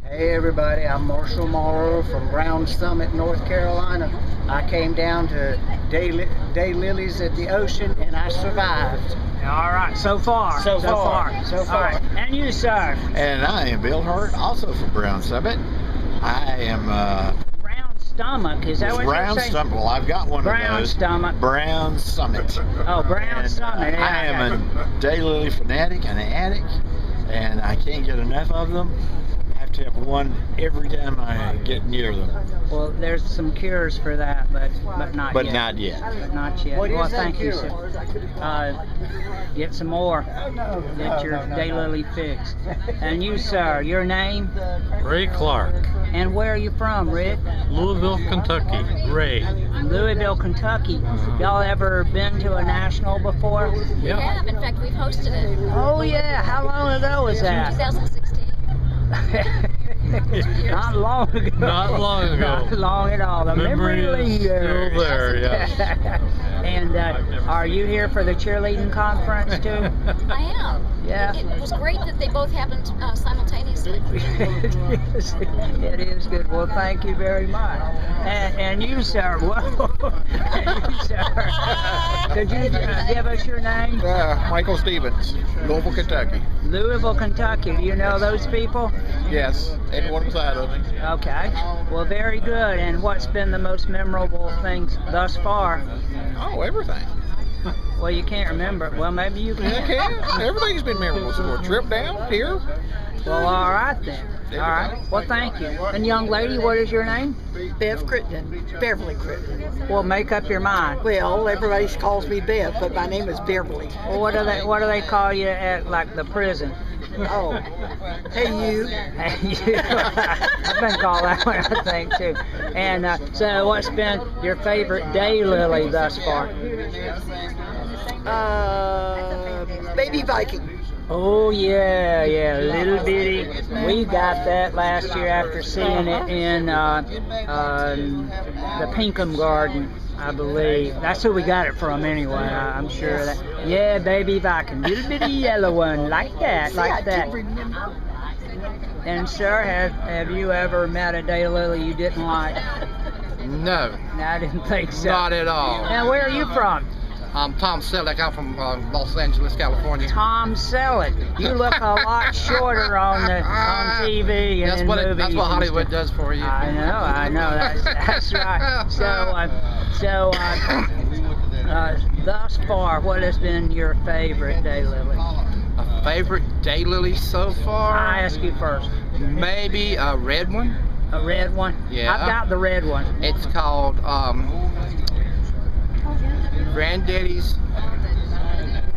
Hey everybody, I'm Myrtle from Brown Summit, North Carolina. I came down to Daylilies at the ocean and I survived. All right, so far. So far. All right. And you, sir? And I am Bill Hurt, also from Brown Summit. I am Brown Stomach, is that what you're saying? Brown Summit. Well, I've got one Brown of those. Stomach. Brown Summit. Oh, Brown And, Summit. Yeah, I am a daylily fanatic and an addict, and I can't get enough of them. I have to have one every time I get near them. Well, there's some cures for that, but not But yet. not yet. But not yet. What Well, is that thank you, cure? sir. Get some more. Get your daylily fixed. And you, sir, your name? Ray Clark, And where are you from, Rick? Louisville, Kentucky. Ray. Louisville, Kentucky. Y'all ever been to a national before? We have. In fact, we've hosted it. Oh yeah, how long ago was that? 2016. Not long ago. Not long ago. Not long at all. The memory Memory is lingers. still there, yes. And are you here for the cheerleading conference too? I am. Yeah. It was great that they both happened simultaneously. Yes, it is good. Well, thank you very much. And you, sir. Whoa. And you, sir. Could you give us your name? Michael Stevens, Louisville, Kentucky. Louisville, Kentucky. Do you know those people? Yes, and one beside of me. Okay. Well, very good. And what's been the most memorable things thus far? Oh, everything. Well, you can't remember. Well, maybe you Yeah, can. everything's been memorable. So a trip down here. Well, all right then. All right. Well, thank you. And young lady, what is your name? Bev Crittenden, Beverly Crittenden. Well, make up your mind. Well, everybody calls me Bev, but my name is Beverly. Well, what do they call you at like the prison? Oh, hey you. I've been called that one, I think too. And so, what's been your favorite daylily thus far? Baby Viking. Oh yeah, little bitty. We got that last year after seeing it in the Pinkham Garden, I believe. That's who we got it from anyway. I'm sure of that. Yeah, baby Viking, little bitty yellow one, like that. And sir, have you ever met a daylily you didn't like? No, No, I didn't think so. not at all. Now, where are you from? I'm Tom Selleck. I'm from Los Angeles, California. Tom Selleck. You look a lot shorter on TV and in movies. That's what and Hollywood stuff. does for you. I know. That's right. So, thus far, what has been your favorite daylily? A favorite daylily so far? I ask you first. Maybe a red one. A red one? Yeah. I've got the red one. It's called Granddaddy's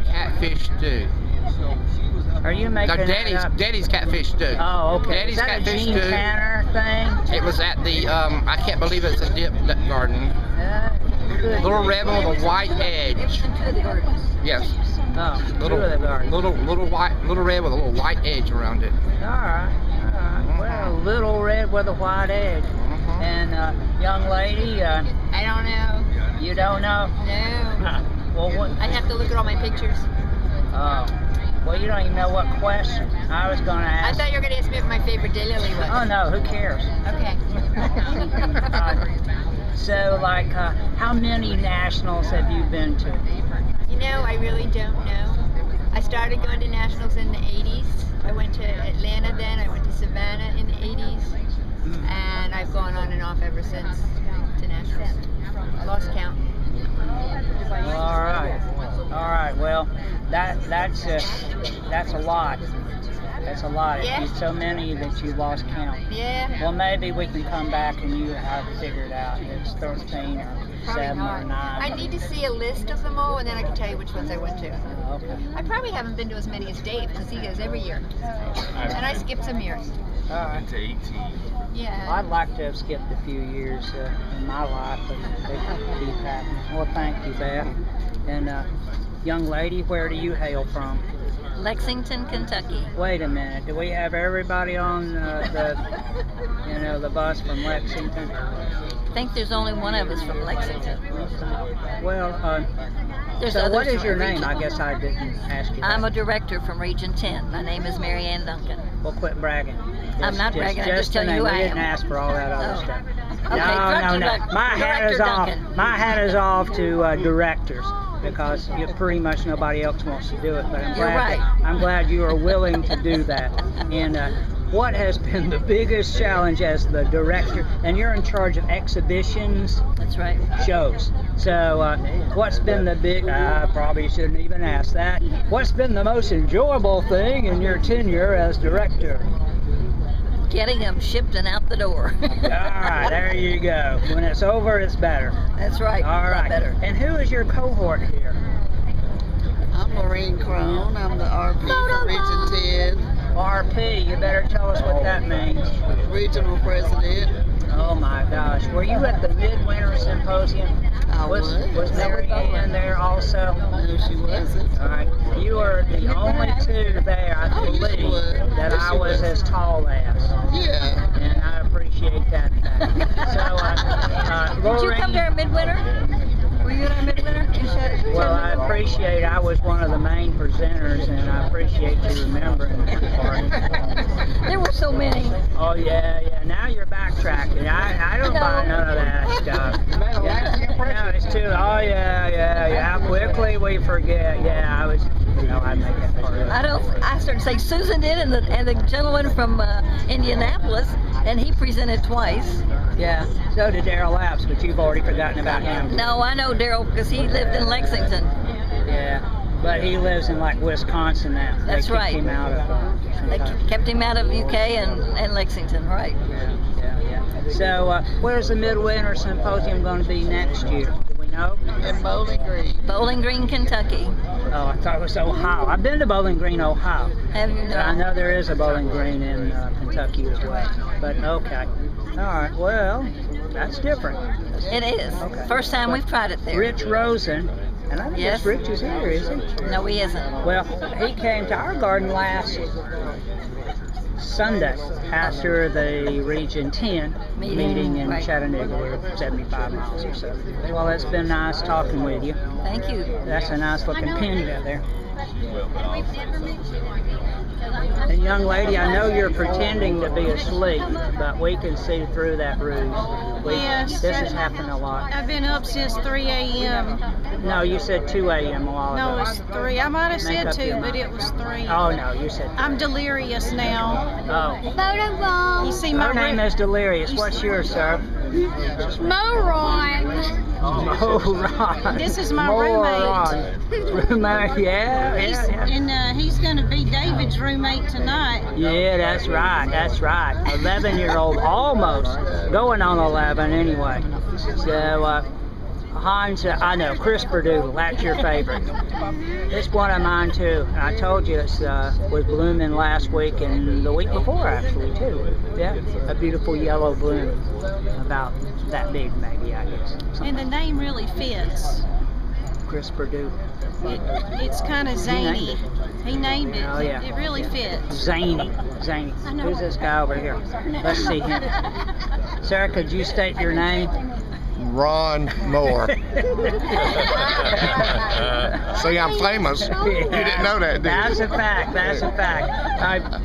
Catfish Stew. Are you making No, that up? Daddy's Catfish Stew. Oh, okay. Daddy's Is that Catfish a Gene Stew. Tanner thing? It was at the, I can't believe it's a dip garden. Good. Little red one with a white edge. Yes. Oh, Little, two of the garden. little red with a little white edge around it. All right. Well, little red with a white edge. And young lady, I don't know. you don't know? No. Well, what? I'd have to look at all my pictures. Oh, well, you don't even know what question I was going to I ask. thought you were going to ask me what my favorite daylily was. Oh no, who cares? Okay. So, like, how many nationals have you been to? You know, I really don't know. I started going to nationals in the 80s. I went to Atlanta then. I went to Savannah in the 80s. And I've gone on and off ever since to nationals. I lost count. All right. Well, that's a lot. That's a lot. Yeah. It's so many that you lost count. Yeah. Well, maybe we can come back and you have figured out it's 13 or Probably 7 or not. 9. I need to see a list of them all, and then I can tell you which ones I went to. Okay. I probably haven't been to as many as Dave, because he goes every year. And I skipped some years. All right. Yeah. I'd like to have skipped a few years in my life, but they keep happening. Well, thank you, Beth. And young lady, where do you hail from? Lexington, Kentucky. Wait a minute. Do we have everybody on the bus from Lexington? I think there's only one of us from Lexington. Well, There's so others what is from your name? Region. I guess I didn't ask you. I'm that. a director from Region 10. My name is Mary Ann Duncan. Well, quit bragging. I'm not bragging, I'm just telling the you name. I We didn't am. ask for all that other Oh. stuff. Okay, No. My hat Director is off. Duncan. My hat is off to directors because pretty much nobody else wants to do it. But I'm You're glad. right. I'm glad you are willing to do that. And what has been the biggest challenge as the director? And you're in charge of exhibitions, That's right. shows. So what's been the big? I probably shouldn't even ask that. What's been the most enjoyable thing in your tenure as director? Getting them shipped and out the door. All right, there you go. When it's over, it's better. That's right. All a lot right. better. And who is your cohort here? I'm Maureen Crone. I'm the RP for Region 10, RP. You better tell us what that means. Regional President. Oh my gosh. Were you at the Midwinter Symposium? I Was Mary Ann there also? No, she wasn't. All right. You are the only two there, I Oh, yes, believe, you were. that Yes, I you was were. as tall as. Yeah. And I appreciate that fact. So, Did you Lorraine, come to our midwinter? Were you at our midwinter? well, I appreciate I was one of the main presenters, and I appreciate you remembering that part. There were so many. Oh, yeah. Now you're backtracking. I don't buy none of that stuff. Yeah. No, it's too. Oh, yeah. How quickly we forget. Yeah, I was. I make that part of it. I started to say Susan did, and the gentleman from Indianapolis, and he presented twice. Yeah, so did Daryl Lapps, but you've already forgotten about him. No, I know Daryl because he lived in Lexington. Yeah, but he lives in like Wisconsin now. That's they right. Kicked him out of. They kept him out of UK and Lexington, right? Yeah. So, where's the Midwinter Symposium going to be next year? Do we know? In Bowling Green. Bowling Green, Kentucky. Oh, I thought it was Ohio. I've been to Bowling Green, Ohio. Have you But I known? know there is a Bowling Green in Kentucky as well. But okay. All right. Well, that's different. It is. Okay. First time we've tried it there. Rich Rosen. And I don't Yes. guess Rich is here, is he? No, he isn't. Well, he came to our garden last Sunday after the Region 10 meeting in right. Chattanooga. We're 75 miles or so. Well, it's been nice talking with you. Thank you. That's a nice looking pin you got there. And young lady, I know you're pretending to be asleep, but we can see through that ruse. Yes. This has happened a lot. I've been up since 3 a.m. No, you said 2 a.m. a while ago. No, it's 3. I might have Make said up 2, your but mind. it was 3. Oh, no, you said 3. I'm delirious now. Oh. You see my Her name is Delirious. What's yours, sir? Moron. Moron. This is my roommate. Roommate, yeah. And he's going to be David's roommate tonight. Yeah, that's right. 11-year-old, almost going on 11 anyway. So, Hans, I know, Crisper Doodle, that's your favorite. It's one of mine too. I told you it was blooming last week and the week before actually too. Yeah, a beautiful yellow bloom, about that big maybe, I guess. And the name really fits. Crisper Doodle. It's kind of zany. He named it. Oh, yeah. It really fits. Zany. Who's this guy over here? Let's see him. Sir, could you state your name? Ron Moore. See, I'm famous. You didn't know that, did you? That's a fact.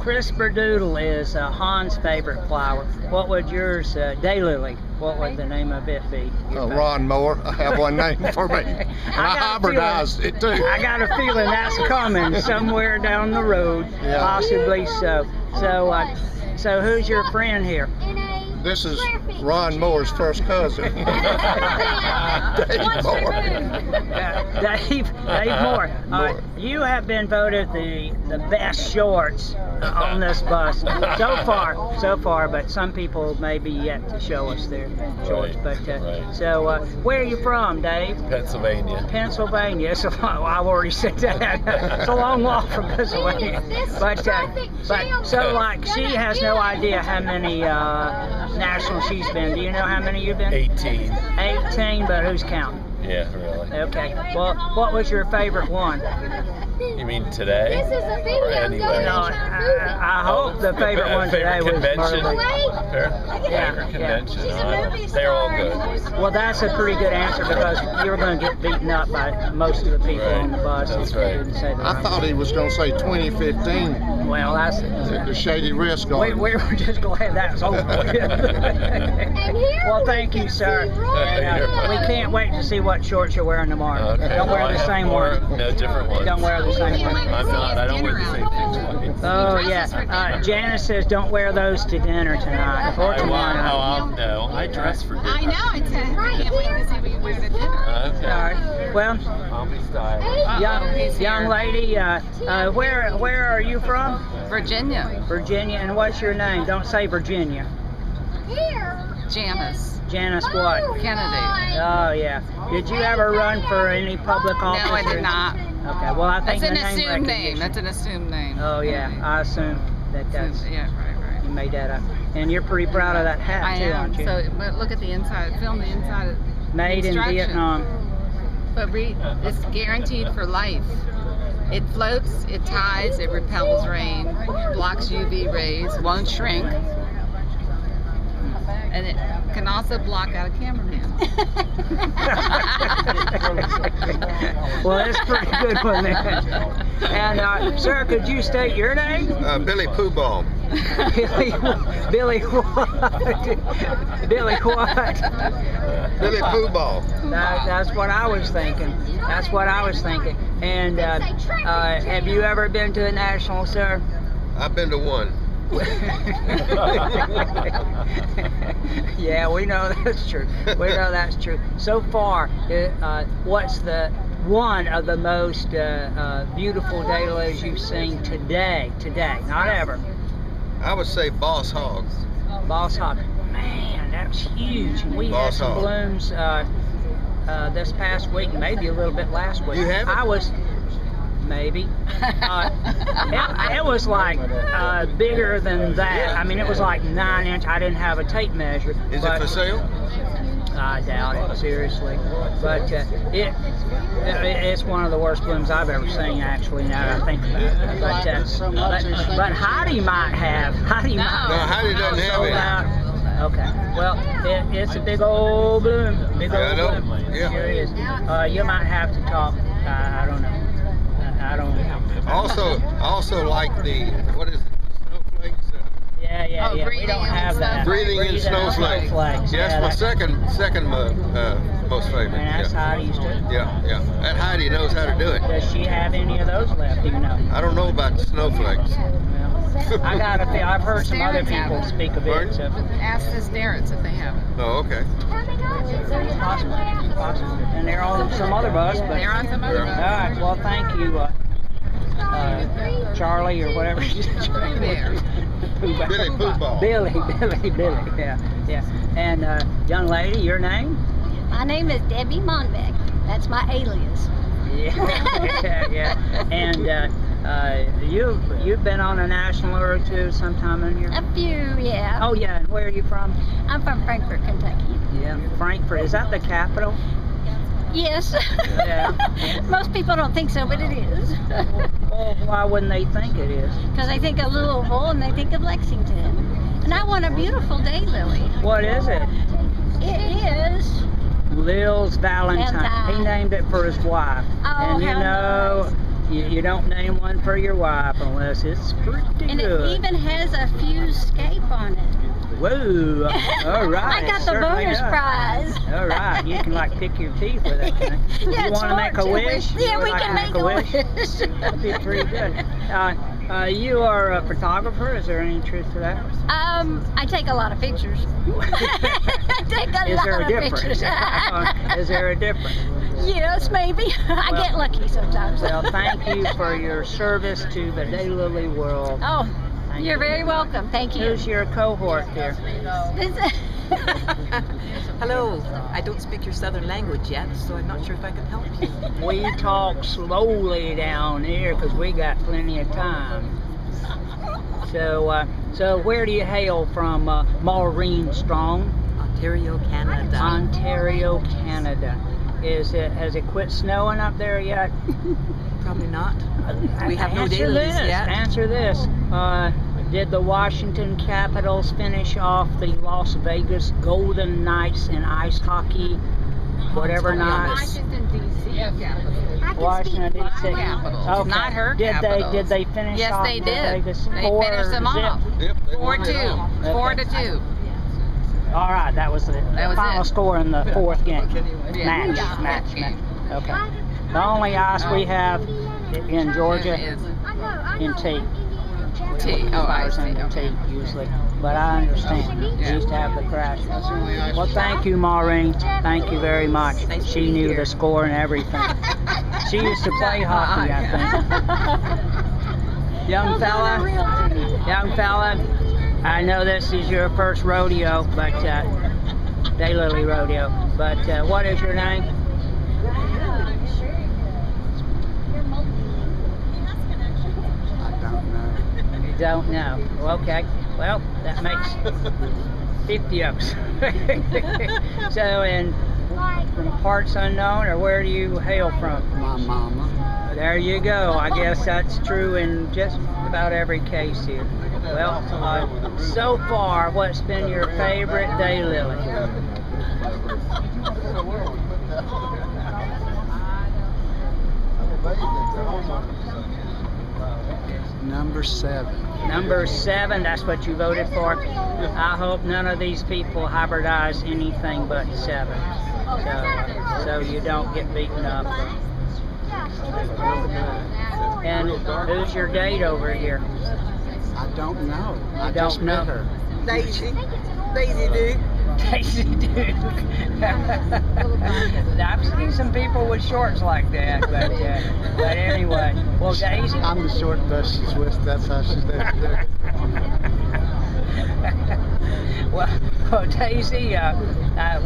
Crisper Doodle is Hans' favorite flower. What would yours, Daylily, what would the name of it be? Ron Moore. I have one name for me. And I hybridized it too. I got a feeling that's coming somewhere down the road, Yeah. possibly so. So who's your friend here? This is Ron Moore's first cousin. Dave Moore. Dave Moore. You have been voted the best shorts on this bus so far, but some people may be yet to show us their shorts. Right, But so, where are you from, Dave? Pennsylvania. Pennsylvania. It's I've already said that. It's a long walk from Pennsylvania. But so like she has no idea how many nationals she's been. Do you know how many you've been? 18. 18, but who's counting? Yeah, really. Okay. Well, what was your favorite one? You mean today? Or anyway? No, I hope the favorite one today was convention. Myrtle. Favorite convention. They're all good. Well, that's a pretty good answer because you're going to get beaten up by most of the people on the bus. That's if you right. didn't say the I right thought one. he was going to say 2015. Well, that's The shady risk we on. were just glad that's over with. Well, thank you, sir. And, we can't wait to see what shorts you're wearing tomorrow. Okay. Don't wear the same one. No, different ones. Don't wear the same one. I'm not. I don't wear the same things twice. Oh, yeah. Janice says don't wear those to dinner tonight. Or tomorrow. No, I dress for dinner. I know. I can't wait to see what you wear to dinner. Okay. All right. Well, I'll be stylish. young lady, where are you from? Virginia. Virginia. And what's your name? Don't say Virginia. Janice. Janice what? Kennedy. Oh, yeah. Did you ever run for any public office? No, I did not. Okay, well, I think That's an the name assumed name. recognition- That's an assumed name. Oh, yeah. I assume that's... Yeah, right. You made that up. And you're pretty proud of that hat, I too, am. aren't you? So, but look at the inside. Film the inside. Of Made in instructions. Vietnam. But it's guaranteed for life. It floats, it ties, it repels rain, blocks UV rays, won't shrink, and it can also block out a cameraman. Well, that's a pretty good one, then. And, sir, could you state your name? Billy Pooball. Billy what? Billy what? Billy Pooball. That's what I was thinking. That's what I was thinking. And have you ever been to a national, sir? I've been to one. Yeah, we know that's true. We know that's true. So far, what's the one of the most beautiful daylilies you've seen today? Today, not ever. I would say Boss Hog. Boss Hog. Man, that's huge. And we Boss had some Hog. blooms this past week, maybe a little bit last week. You have it? I was, maybe. It was like bigger than that. I mean, it was like 9 inch. I didn't have a tape measure. Is it for sale? I doubt it, seriously. But it's one of the worst blooms I've ever seen, actually, now that I think about it. But Heidi might have. Heidi might have. No, Heidi doesn't have it. Okay. Well, it's a big old bloom. Big old I know. bloom. Yeah. Sure is. You might have to talk. I don't know. I don't know. Also like the, what is it, snowflakes? Yeah. We don't have that. Breathing in snowflakes. Yeah, that's my second most favorite. And that's Heidi's too. Yeah. That Heidi knows how to do it. Does she have any of those left? Do you know? I don't know about the snowflakes. Well, I got a feel. I've heard some other people speak of it. So. Ask the Starretts if they have it. Oh, okay. Possible. And they're on some other bus. But They're on some other bus. All right. Well, thank you, Charlie or whatever she's Billy Pooball. Billy. Yeah. And young lady, your name? My name is Debbie Monbeck. That's my alias. Yeah. And you've been on a national or two sometime in here? A few, yeah. Oh yeah. And where are you from? I'm from Frankfort, Kentucky. Yeah, Frankfort. Is that the capital? Yes. Yeah. Most people don't think so, but it is. Well, why wouldn't they think it is? Because they think of Louisville and they think of Lexington. And I want a beautiful daylily. What is it? It is Lil's Valentine. Valentine. He named it for his wife. Oh, and you how know, nice. you don't name one for your wife unless it's pretty And good. it even has a fused scape on it. Whoa! All right. I got the certainly bonus does. prize. All right, you can like pick your teeth with it. Can you? Yeah, You want to make a wish? Yeah, You would we like can to make a wish. That'd be pretty good. You are a photographer. Is there any truth to that? I take a lot of pictures. I take a Is lot there a of difference? pictures. Is there a difference? Yes, maybe. I get lucky sometimes. Well, thank you for your service to the daylily world. Oh, you're very welcome. Thank you. Who's your cohort here? Hello. I don't speak your southern language yet, so I'm not sure if I can help you. We talk slowly down here because we got plenty of time. So where do you hail from, Maureen Strong? Ontario, Canada. Ontario, Canada. Has it quit snowing up there yet? Probably not. We have no dailies yet. Answer this. Did the Washington Capitals finish off the Las Vegas Golden Knights in ice hockey? Whatever night. Washington, D.C. Washington D.C. Capitals, Okay. not her Did Capitals. they finish Yes, off they the did. Vegas They finished them off. 4-2. 4-2. All right, that was the final it. score in the fourth game. Yeah. Match. Okay. The only ice we have in Georgia in tea. Tea. Oh, I see. Tea usually, but I understand. We used to have the crash. Well, thank you, Maureen. Thank you very much. She knew the score and everything. She used to play hockey, I think. Young fella, I know this is your first rodeo, but Daylily rodeo. But what is your name? Don't know. Okay. Well, that makes 50 of us. So, from parts unknown, or where do you hail from? My mama. There you go. I guess that's true in just about every case here. Well, so far, what's been your favorite daylily? Number 7. Number 7, that's what you voted for. I hope none of these people hybridize anything but 7. So you don't get beaten up. And who's your date over here? I don't know. I don't just met her. Daisy Duke. Daisy Duke. I've seen some people with shorts like that, but anyway. Well, Daisy. I'm the short bus she's with. That's how she's there. Well, Daisy,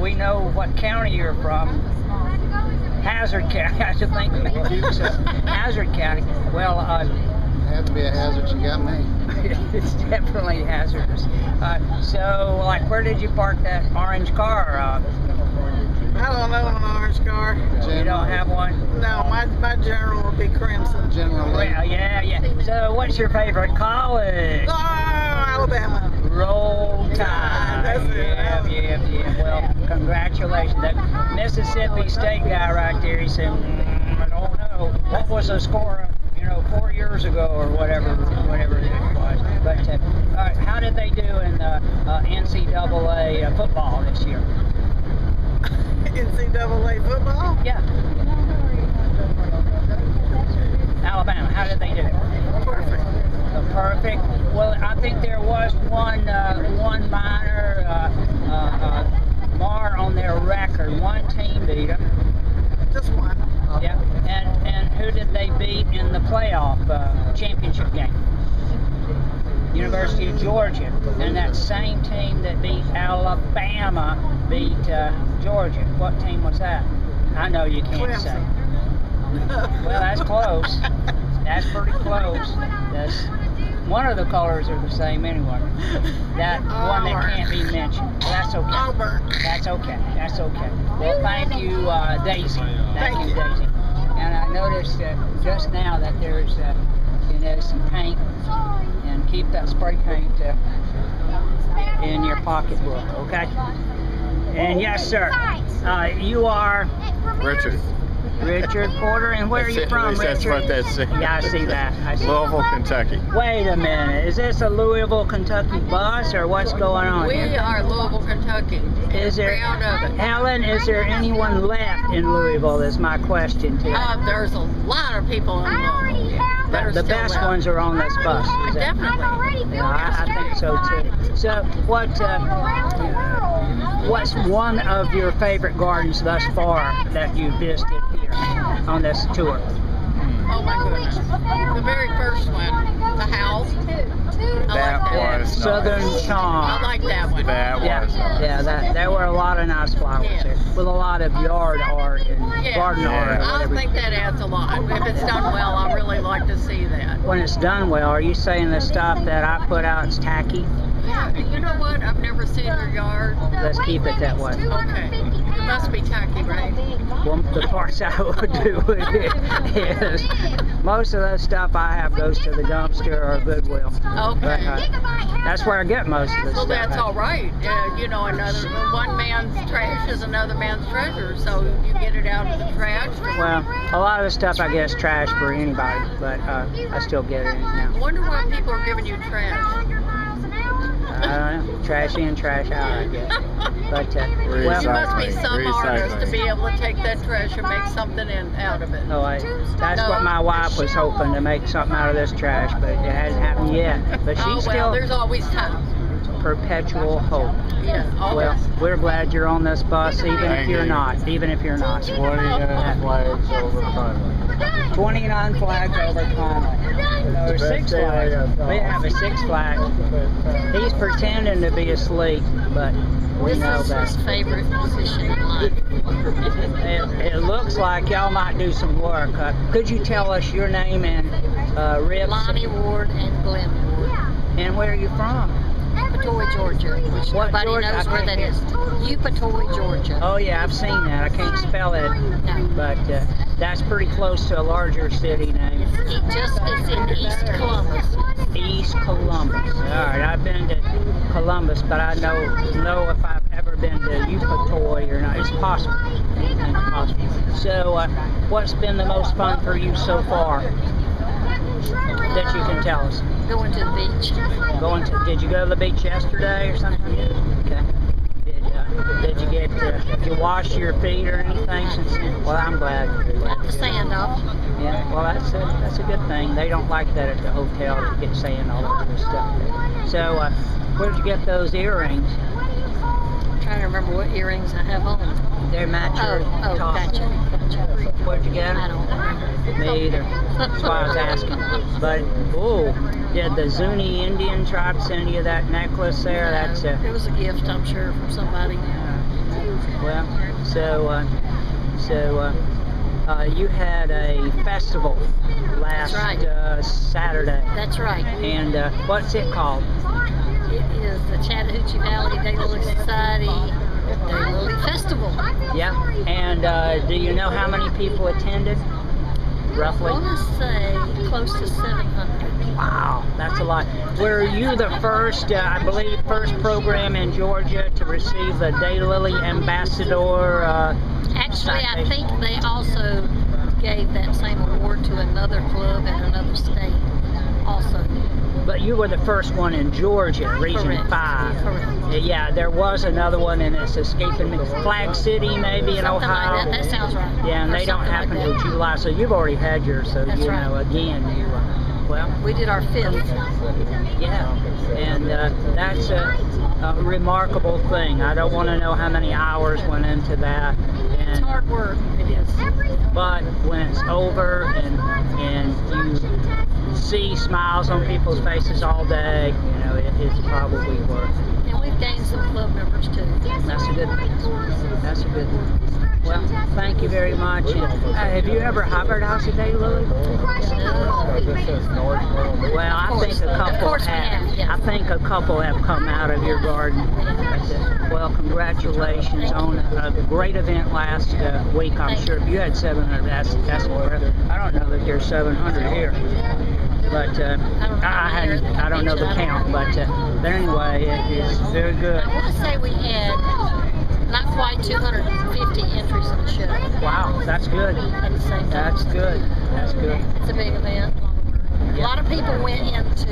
we know what county you're from. Hazard County. I should think so. Hazard County. Well, had to be a hazard. You got me. It's definitely hazardous. So, like, where did you park that orange car? I don't know an orange car. You don't have one? No, my general would be crimson. General. Well, yeah. So, what's your favorite college? Oh, Alabama. Roll Tide. That's it. Yeah. Well, congratulations. That Mississippi State guy right there, he said, I don't know. What was the score, 4 years ago or whatever it was. But, all right, how did they do in NCAA football this year? NCAA football? Yeah. Alabama, how did they do? Perfect. Perfect. Well, I think there was one minor mar on their record. One team beat them. Just one. Yeah. And who did they beat in the playoff championship game? University of Georgia. And that same team that beat Alabama beat Georgia. What team was that? I know you can't say. Well, that's close. That's pretty close. One of the colors are the same anyway. That one that can't be mentioned. That's okay. That's okay. Well, thank you, Daisy. Thank you, Daisy. And I noticed just now that there's some paint, and keep that spray paint in your pocketbook, okay? And yes, sir, you are Richard Porter, and where are you from, Richard? That's what that's. Yeah, I see that. Louisville, Kentucky. Wait a minute, is this a Louisville, Kentucky bus, or what's going on here? We are Louisville, Kentucky. Is there, Helen, is there anyone left in Louisville, is my question to you. There's a lot of people in Louisville. The best ones are on this bus. Definitely. I think so too. So, what's one of your favorite gardens thus far that you visited here on this tour? Oh my goodness. The very first one, the house. That was Southern Charm. I like that one. That was nice. Yeah, there were a lot of nice flowers there, with a lot of yard art and garden art. I think that adds a lot. If it's done well, I really like to see that. When it's done well, are you saying the stuff that I put out is tacky? Yeah, you know what? I've never seen your yard? Let's keep it that way. Okay. It must be tacky, right? Well, the parts I would do is most of the stuff I have goes to the dumpster or Goodwill. Okay. But, that's where I get most of the Well, stuff. that's all right. You know, one man's trash is another man's treasure, so you get it out of the trash. Well, a lot of the stuff I guess trash for anybody, but I still get it I now. wonder why people are giving you trash. I don't know, trash in, trash out, I guess. But well, You must be some artist to be able to take that trash and make something out of it. oh, that's what my wife was hoping, to make something out of this trash, but it hasn't happened yet. But she's Oh, well, still there's always time. perpetual hope. Yeah, always. Well, we're glad you're on this bus, even if you're not. Even if you're not. 29 flags over Conway. 29 flags over Conway. Or 6 flags. We have a 6 flag. He's pretending to be asleep, but we know This is that. his favorite position in life. It looks like y'all might do some work. Could you tell us your name and Rip? Lonnie Ward and Glenn Ward. And where are you from? Patoy, Georgia, which What, nobody Georgia? knows I where can't that is. Eupatoy, Georgia. Oh yeah, I've seen that. I can't spell it, but that's pretty close to a larger city name. It's in East Columbus. East Columbus. All right, I've been to Columbus, but I know if I've ever been to Eupatoy or not. It's possible. It's possible. So, what's been the most fun for you so far that you can tell us? Going to the beach. Did you go to the beach yesterday or something? Okay. Did you get, did you wash your feet or anything since then? Well, I'm glad. Got the sand off. Yeah, well, that's a good thing. They don't like that at the hotel to get sand all over their stuff. So, where'd you get those earrings? I'm trying to remember what earrings I have on. They match your Oh, top. gotcha. Where'd you get them? I don't remember. Me either. That's why I was asking. But, did the Zuni Indian tribe send you that necklace there? That's It was a gift, I'm sure, from somebody. well, you had a festival last Saturday. That's right. And what's it called? It is the Chattahoochee Valley Daylily Society Daylily Festival. Yeah. And do you know how many people attended? Roughly? I want to say close to 700. Wow, that's a lot. Were you the first, I believe, first program in Georgia to receive the Daylily Ambassador? Actually, I think they also gave that same award to another club in another state also. But you were the first one in Georgia, Region 5. Correct. Yeah, there was another one, and it's escaping me. Flag City, maybe, in Something Ohio. like that. That sounds right. Yeah, and Or they don't something happen like till July, so you've already had yours, so That's you right. know, again, you, well. We did our 5th. Yeah, and that's a remarkable thing. I don't want to know how many hours went into that. And, It's hard work. It is. but when it's over and you see smiles on people's faces all day, you know, it's probably worth it. And we've gained some club members too. That's a good thing. That's a good thing. Well, thank you very much. And, have you ever hibernized a daylily? Well, I think a couple have. I think a couple have come out of your garden. Well, congratulations on a great event last week. I'm sure if you had 700, that's impressive. I don't know that there's 700 here, but I don't know the count. But anyway, it's very good. I want to say we had not quite 250 entries in the show. Wow, that's good. At the same time. That's good. That's good. It's a big event. A lot of people went into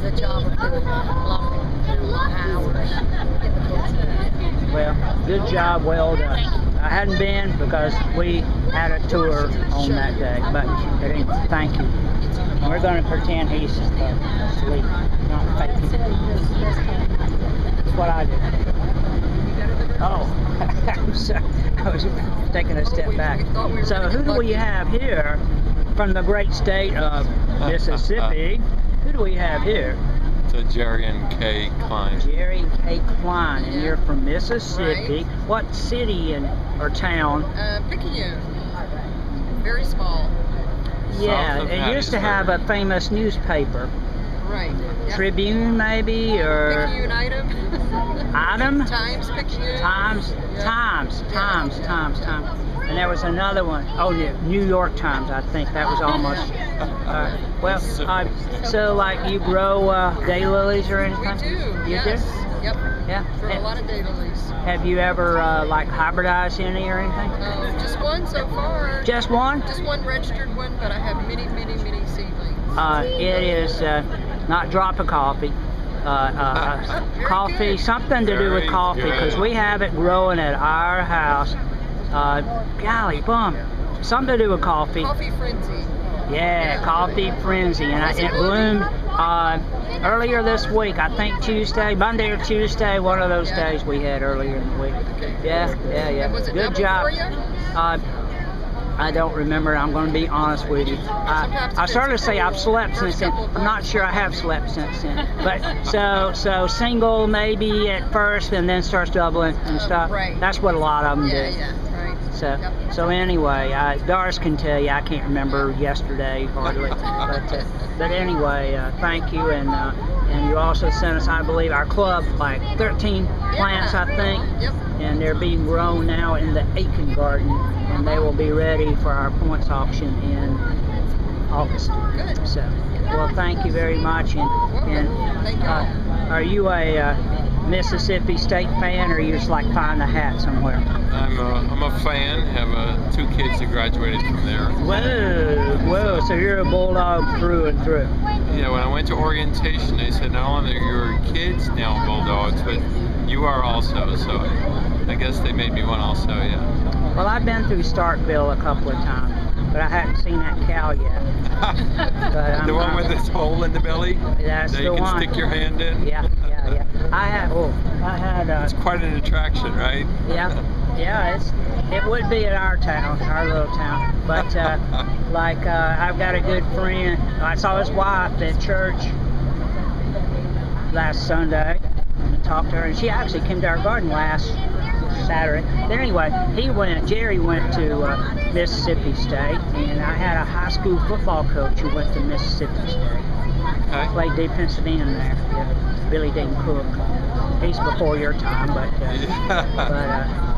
the job of doing long hours in the club. Well, good job, well done. I hadn't been because we had a tour on that day, but anyway, thank you. We're going to pretend he's asleep, not faking it. That's what I do. Oh, I'm sorry. I was taking a step back. So who do we have here from the great state of Mississippi? Who do we have here? It's Jerry and Kay Klein. Jerry and Kay Klein, and you're from Mississippi. Right. What city or town? Picayune. Very small. Yeah, it used to have a famous newspaper. Right. Yep. Tribune, maybe, or Picayune Item. Item? Times Picayune. Times. And there was another one. Oh, New York Times, I think. That was almost. Well, so like you grow daylilies or anything? We do. You Yes. do? Yep. Yeah. For a lot of daylilies. Have you ever like hybridized any or anything? Just one so far. Just one? Just one registered one, but I have many seedlings. It is not drop of coffee. Coffee, good. something to do with Very coffee, because good. we have it growing at our house. Golly bum, something to do with coffee. Coffee frenzy. Yeah, coffee frenzy, and it bloomed earlier this week. I think Monday or Tuesday, one of those days we had earlier in the week. Yeah. And was it Good double job. for you? I don't remember. I'm going to be honest with you. I started to say I've slept since then. I'm not sure I have slept since then. But so single maybe at first, and then starts doubling and stuff. Right. That's what a lot of them do. Yeah, right. So anyway, Doris can tell you. I can't remember yesterday hardly. But anyway, thank you, and you also sent us, I believe, our club like 13 plants, I think. Yep. And they're being grown now in the Aiken garden, and they will be ready for our points auction in August. Good. So, well, thank you very much. And Thank y'all. are you a Mississippi State fan, or you just like find a hat somewhere? I'm a fan. Have 2 kids that graduated from there. Whoa! So you're a Bulldog through and through. Yeah, when I went to orientation, they said not only are your kids now Bulldogs, but you are also. So I guess they made me one also. Yeah. Well, I've been through Starkville a couple of times, but I hadn't seen that cow yet. The one with this hole in the belly? That's that the you can one. stick your hand in? Yeah. I had. It's quite an attraction, right? Yeah. It would be at our town, our little town. But I've got a good friend. I saw his wife at church last Sunday and talked to her, and she actually came to our garden last Saturday. But anyway, Jerry went to Mississippi State, and I had a high school football coach who went to Mississippi State. Okay. Played defensive end there. Yeah. Billy Dean Cook. He's before your time, but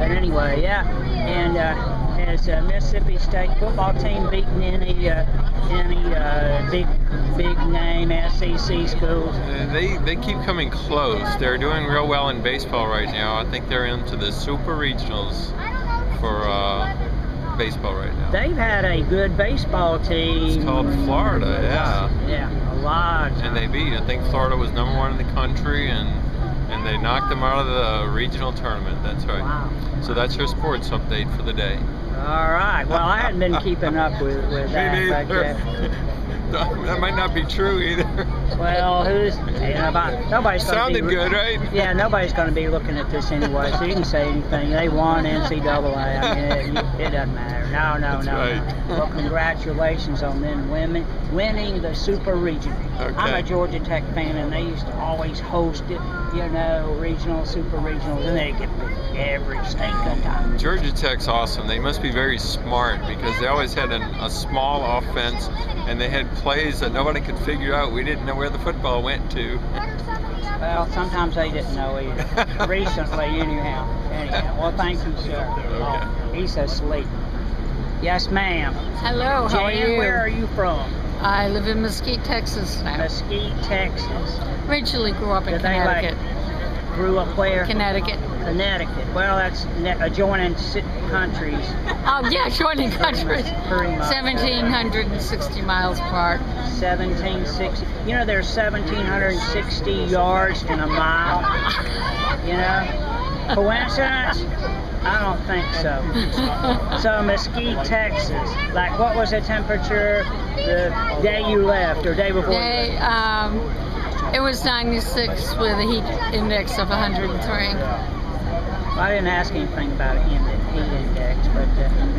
anyway, yeah. And has Mississippi State football team beaten any big name SEC schools? They keep coming close. They're doing real well in baseball right now. I think they're into the super regionals for baseball right now. They've had a good baseball team. It's called Florida, yeah. Yeah, a lot. And they beat. I think Florida was #1 in the country, and they knocked them out of the regional tournament. That's right. Wow. So that's your sports update for the day. All right. Well, I hadn't been keeping up with that. Me neither. That might not be true either. Well, nobody's sounded good, right? Yeah, nobody's going to be looking at this anyway, so you can say anything. They won NCAA. I mean, it doesn't matter. No. Right. Well, congratulations on them winning the Super Region. Okay. I'm a Georgia Tech fan, and they used to always host it, regional, Super Regionals, and they get every stinking time. Georgia Tech's awesome. They must be very smart because they always had a small offense, and they had plays that nobody could figure out. We didn't know where the football went to. Well, sometimes they didn't know either. Recently, anyhow. Well, thank you, sir. Okay. He's asleep. Yes, ma'am. Hello, how are Jan, you? where are you from? I live in Mesquite, Texas now. Mesquite, Texas. Originally grew up in Connecticut. Grew up where? Connecticut. Well, that's adjoining countries. Oh, yeah, adjoining countries. Pretty much. 1,760 miles apart. 1,760. There's 1,760 yards in a mile. Coincidence? I don't think so. So Mesquite, Texas. Like, what was the temperature the day you left or day before? It was 96 with a heat index of 103. I didn't ask anything about a heat index,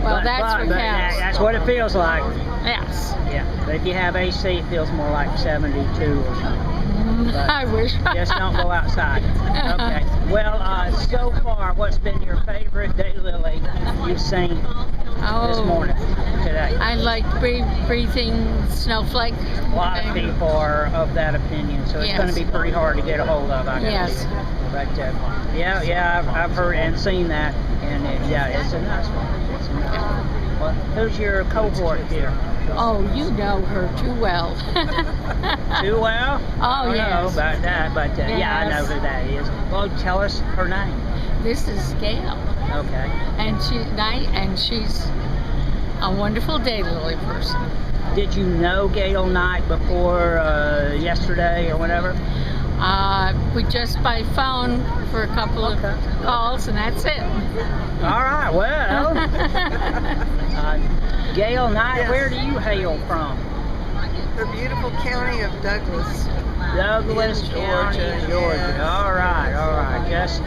but that's what it feels like. Yes. Yeah, but if you have AC, it feels more like 72 or something. I wish. Just don't go outside. Okay. Well, so far, what's been your favorite daylily you've seen this morning, today? I like breathing snowflake. A lot of people are of that opinion, so it's going to be pretty hard to get a hold of, I guess. Yes. But yeah, I've heard and seen that, and it's a nice one. It's a nice one. Well, who's your cohort here? Oh, you know her too well. Too well? Oh, I don't know yes. about that, but yeah, I know who that is. Well, tell us her name. This is Gail. Okay. And she's a wonderful daylily person. Did you know Gail Knight before yesterday or whatever? We just by phone for a couple of calls, and that's it. All right, well. Gail Knight, Yes. where do you hail from? The beautiful county of Douglas. Douglas County, Georgia. Yes. All right. Just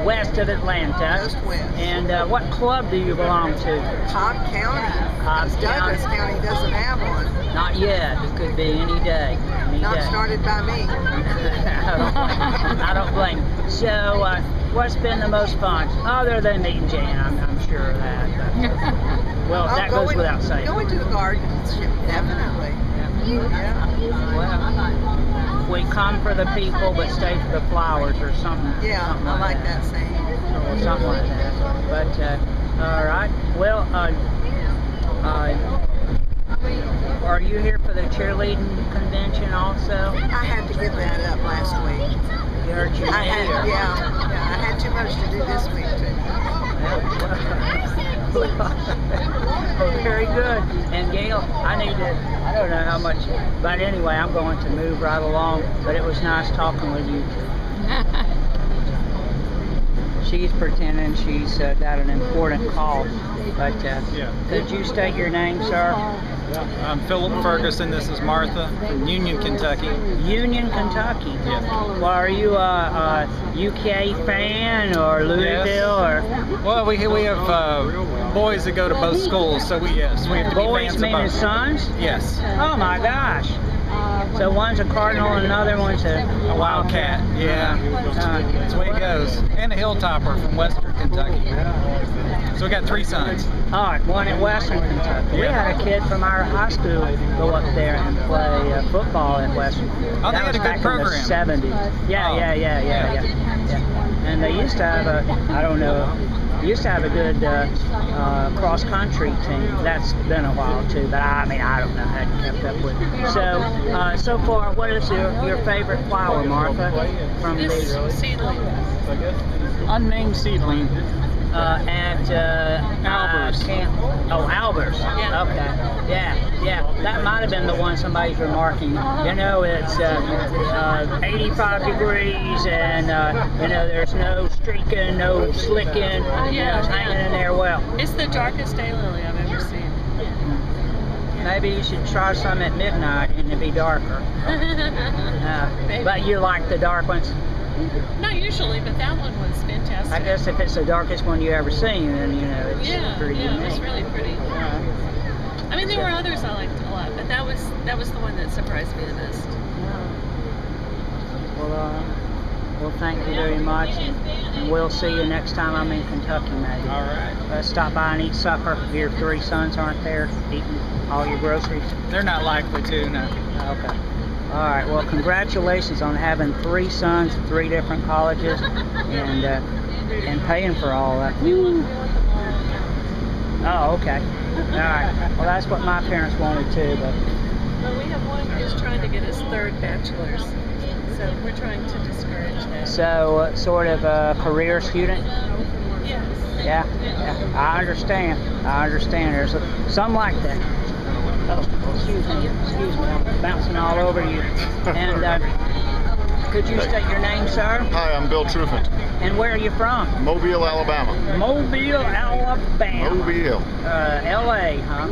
west of Atlanta. Just west. And what club do you belong to? Cobb County. Cobb Douglas County. County doesn't have one. Not yet. It could be any day. Not started by me. I don't blame you. So, what's been the most fun? Other than meeting Jan, I'm sure of that. But, well, that goes without saying. Going to the gardens, definitely. Yeah. Well, we come for the people, but stay for the flowers, or something. Yeah, something I like that saying. Or something like that. But, all right. Well, are you here for the cheerleading convention also? I had to give that up last week. You hurt your knee? Yeah, I had too much to do this week too. Well, very good. And Gail, I don't know how much, but anyway, I'm going to move right along. But it was nice talking with you. She's pretending she's got an important call. But could you state your name, sir? I'm Philip Ferguson. This is Martha from Union, Kentucky. Union, Kentucky. Yes. Well, are you a UK fan or Louisville or? Well, we have boys that go to both schools, so we have to be boys fans of meaning both. sons? Yes. Oh my gosh. So one's a cardinal and another one's a wildcat. Yeah. That's the way it goes. And a hilltopper from Western Kentucky. So we got 3 sons. All right, one at Western Kentucky. We had a kid from our high school go up there and play football at Western. Oh, they had a good back program. In the 70s. Yeah. And they used to have a good cross-country team. That's been a while too, but I don't know, I hadn't kept up with it. So far, what is your favorite flower, Martha? From This seedling. Unnamed seedling. At Albers. Albers. Yeah. Okay. Yeah. That might have been the one somebody's remarking. You know, it's 85 degrees, and there's no streaking, no slicking. It's hanging in there well. It's the darkest daylily I've ever seen. Maybe you should try some at midnight and it'd be darker. But you like the dark ones? Not usually, but that one was fantastic. I guess if it's the darkest one you ever seen, then it's pretty unique. It was really pretty. I mean, there were others I liked a lot, but that was the one that surprised me the most. Well, thank you very much, and we'll see you next time I'm in Kentucky, maybe. All right. Stop by and eat supper. Your 3 sons aren't there eating all your groceries? They're not likely to, no. Okay. All right. Well, congratulations on having 3 sons at 3 different colleges, and paying for all that. Oh, okay. All right. Well, that's what my parents wanted too, but. Well, we have one who's trying to get his 3rd bachelor's, so we're trying to discourage that. So, sort of a career student? Yes. Yeah. I understand. There's some like that. Oh, excuse me, I'm bouncing all over you. And could you state your name, sir? Hi, I'm Bill Truffant. And where are you from? Mobile, Alabama. Mobile, Alabama. Mobile. L.A., huh?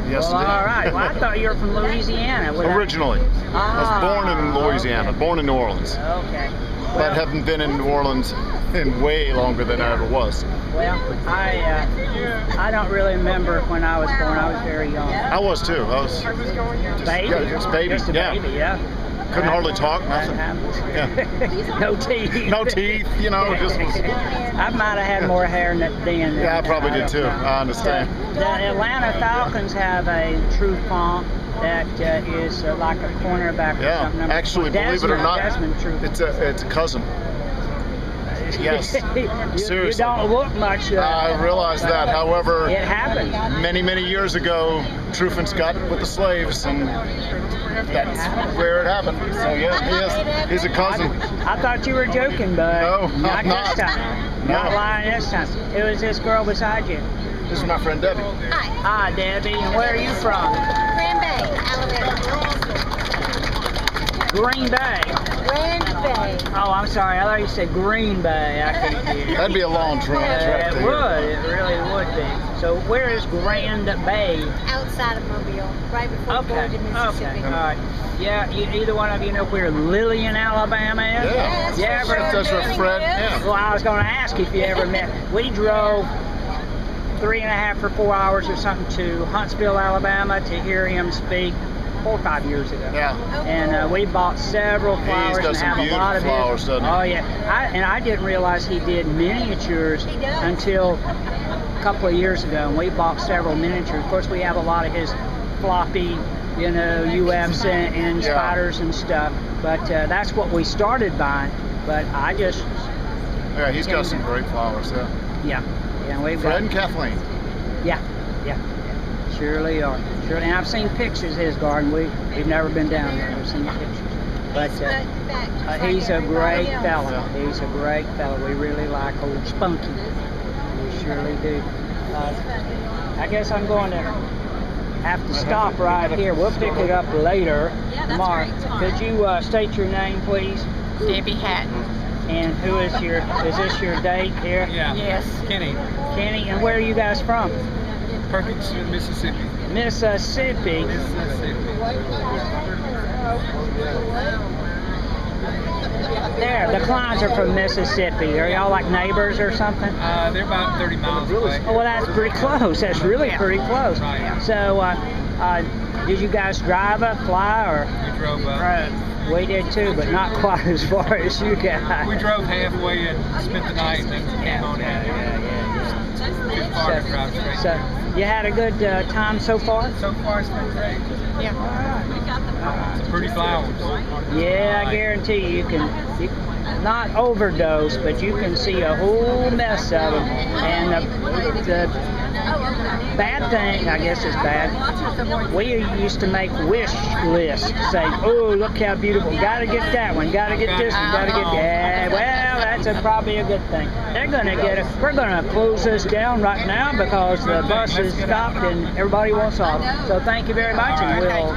Yes, well, indeed. all right. Well, I thought you were from Louisiana. Originally. I was born in Louisiana, born in New Orleans. Okay. But haven't been in New Orleans in way longer than I ever was. Well, I don't really remember when I was born. I was very young. I was too. I was baby. Just baby. Just a baby, yeah. Couldn't hardly talk, nothing. Yeah. No teeth. No teeth, you know, just was. I might have had more hair then. Yeah, I probably did too. I understand. The Atlanta Falcons have a Trufant that is like a cornerback or something. Actually, believe it or not, it's a cousin. Yes. Seriously. You don't look much. I realize that. However, it happened. Many years ago, Trufant's got with the slaves, and that's where it happened. So yeah, he's a cousin. I thought you were joking, but no, not this time. No. Not lying this time. Who is this girl beside you? This is my friend Debbie. Hi. Hi, Debbie. And where are you from? Grand Bay, Alabama. Green Bay. Grand Bay. Oh, I'm sorry. I thought you said Green Bay. I couldn't hear. That'd be a long trip. It would. It really would be. So where is Grand Bay? Outside of Mobile, right before going to Mississippi. Okay. All right. Yeah. Either one of you know where Lillian, Alabama is? Yeah. That's where Fred. Yeah. Well, I was going to ask if you ever met. We drove 3.5 or 4 hours or something to Huntsville, Alabama to hear him speak 4 or 5 years ago. Yeah. And we bought several flowers. He's got some beautiful flowers, doesn't he? Oh yeah. I didn't realize he did miniatures until a couple of years ago, and we bought several miniatures. Of course, we have a lot of his floppy, you know, UFs and spiders and stuff. But that's what we started buying. But I just. Yeah, he's got some great flowers. Yeah. Yeah, we've Fred and Kathleen. Yeah. Surely are. Surely, and I've seen pictures of his garden. We've never been down there. We've seen pictures. But he's a great fella. He's a great fella. We really like old Spunky. We surely do. I guess I'm going to have to stop right here. We'll pick it up later tomorrow. Could you state your name, please? Debbie Hatton. And who is this your date here? Yeah. Yes. Kenny. Kenny, and where are you guys from? Perkins, Mississippi. Mississippi. There, the Kleins are from Mississippi. Are y'all like neighbors or something? They're about 30 miles away. Oh, well, that's pretty close. That's really pretty close. Right. So, did you guys drive up, fly, or? We drove up. We did too, but not quite as far as you guys. We drove halfway and spent the night and then came on in. Too far to drive straight. So, you had a good time so far? So far, it's been great. Yeah. Some pretty flowers. Yeah, I guarantee you can not overdose, but you can see a whole mess of them. And the bad thing, I guess it's bad, we used to make wish lists, say, oh, look how beautiful, gotta get that one, gotta get this one, gotta get that. Well, that's probably a good thing. They're gonna get it. We're gonna close this down right now because the bus is stopped and everybody wants off. So thank you very much, and we'll